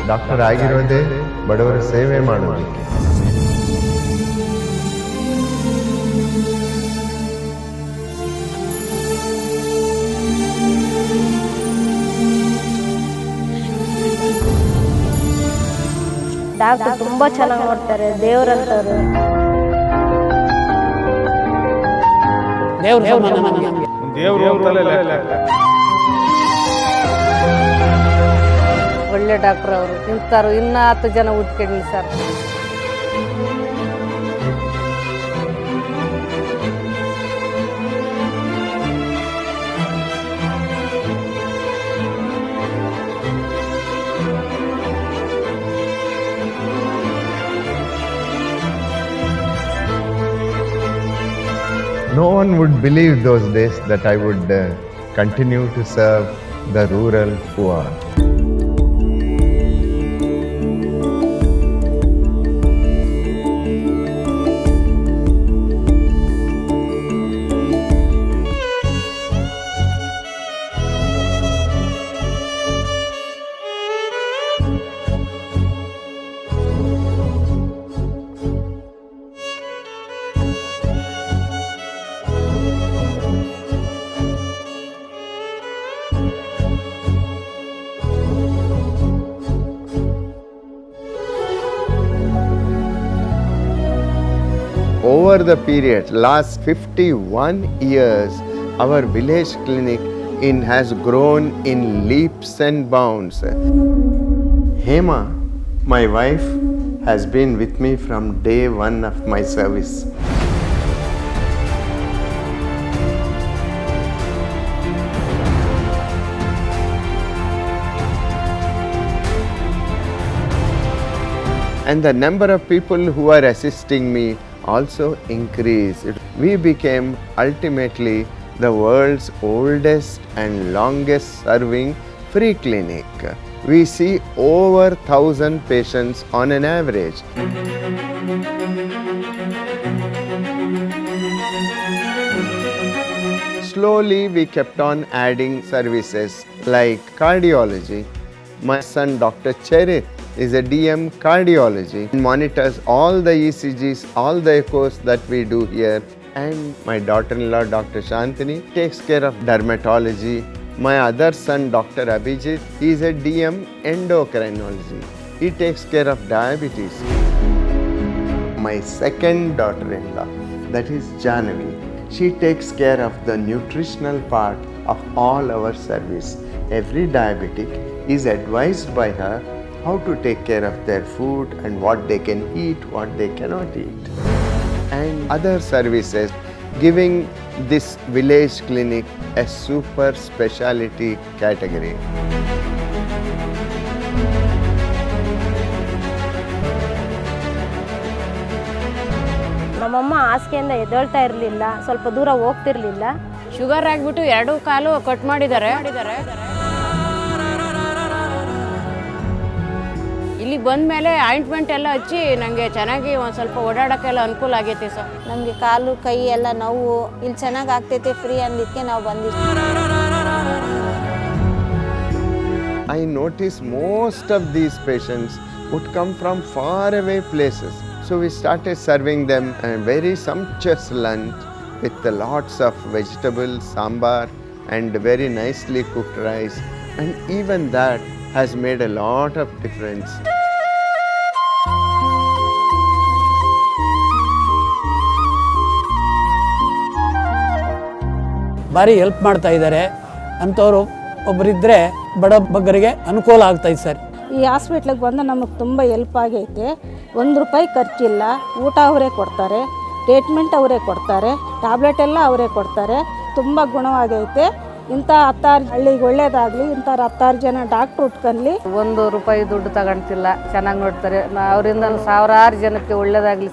Doctor ಆಗಿರೋದೇ ಬಡವರ ಸೇವೆ ಮಾಡೋದಕ್ಕೆ. ಡಾಕ್ಟರ್ ತುಂಬಾ ಚೆನ್ನಾಗಿ ನೋಡ್ತಾರೆ, ದೇವ್ರಂತವ್ರು. ಒಳ್ಳೆ ಡಾಕ್ಟರ್ ಅವರು. ಇಂಥವ್ರು ಇನ್ನೂ 10 ಜನ ಹುಟ್ಕೊಳ್ಳಿ sir. No one would believe those days that I would continue to serve the rural poor. Over the period, last 51 years, our village clinic has grown in leaps and bounds. Hema, my wife, has been with me from day one of my service. And the number of people who are assisting me also increased. We became ultimately the world's oldest and longest serving free clinic. We see over 1,000 patients on an average. Slowly we kept on adding services like cardiology. My son Dr. Cherit is a DM cardiology, monitors all the ECGs, all the echoes that we do here. And my daughter-in-law Dr. Shantini takes care of dermatology. My other son Dr. Abhijit, he is a DM endocrinology. He takes care of diabetes. My second daughter-in-law, that is Janavi, she takes care of the nutritional part of all our service. Every diabetic is advised by her how to take care of their food and what they can eat, what they cannot eat. And other services, giving this village clinic a super specialty category. ನಮ್ಮಮ್ಮ ಹಾಸಿಗೆಯಿಂದ ಎದ್ದೇಳ್ತಾ ಇರಲಿಲ್ಲ, ಸ್ವಲ್ಪ ದೂರ ಹೋಗ್ತಿರ್ಲಿಲ್ಲ. Sugar ಆಗಿಬಿಟ್ಟು 2 ಕಾಲು cut ಮಾಡಿದ್ದಾರೆ. ಇಲ್ಲಿ ಬಂದ ಮೇಲೆ ಆಯಿಂಟ್ಮೆಂಟ್ ಎಲ್ಲ ಹಚ್ಚಿ ನನಗೆ ಚೆನ್ನಾಗಿ ಒಂದು ಸ್ವಲ್ಪ ಓಡಾಡೋಕ್ಕೆಲ್ಲ ಅನುಕೂಲ ಆಗೈತೆ ಸರ್. ನಮಗೆ ಕಾಲು ಕೈ ಎಲ್ಲ ನೋವು ಇಲ್ಲಿ ಚೆನ್ನಾಗಿ ಆಗ್ತೈತೆ ಫ್ರೀ ಅಂದಿದ್ದಕ್ಕೆ ನಾವು ಬಂದಿದ್ವಿ. I noticed most of these patients would come from far away places. So we started serving them a very sumptuous lunch with lots of vegetables, sambar and very nicely cooked rice. And even that has made a lot of difference. ಭಾರಿ help ಮಾಡ್ತಾ ಇದ್ದಾರೆ. ಅಂಥವ್ರು ಒಬ್ಬರಿದ್ದರೆ ಬಡ ಬಗ್ಗರಿಗೆ ಅನುಕೂಲ ಆಗ್ತಾಯಿದೆ sir. ಈ ಹಾಸ್ಪಿಟ್ಲಿಗೆ ಬಂದು ನಮಗೆ ತುಂಬ ಹೆಲ್ಪ್ ಆಗೈತೆ. 1 ರೂಪಾಯಿ ಖರ್ಚಿಲ್ಲ. ಊಟ ಅವರೇ ಕೊಡ್ತಾರೆ, ಟ್ರೀಟ್ಮೆಂಟ್ ಅವರೇ ಕೊಡ್ತಾರೆ, ಟ್ಯಾಬ್ಲೆಟ್ ಎಲ್ಲ ಅವರೇ ಕೊಡ್ತಾರೆ. ತುಂಬ ಗುಣವಾಗೈತೆ. ಇಂಥ 16 ಹಳ್ಳಿಗೆ ಒಳ್ಳೇದಾಗಲಿ, ಇಂಥ 16 ಜನ ಡಾಕ್ಟ್ರು ಉಟ್ಕೊಳ್ಳಿ. 1 ರೂಪಾಯಿ ದುಡ್ಡು ತಗೊಳ್ತಿಲ್ಲ, ಚೆನ್ನಾಗಿ ನೋಡ್ತಾರೆ. ಅವರಿಂದ ಸಾವಿರಾರು ಜನಕ್ಕೆ ಒಳ್ಳೇದಾಗಲಿ.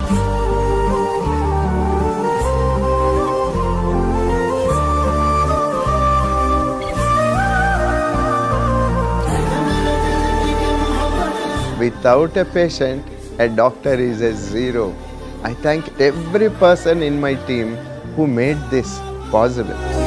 Without a patient, a doctor is a zero. I thank every person in my team who made this possible.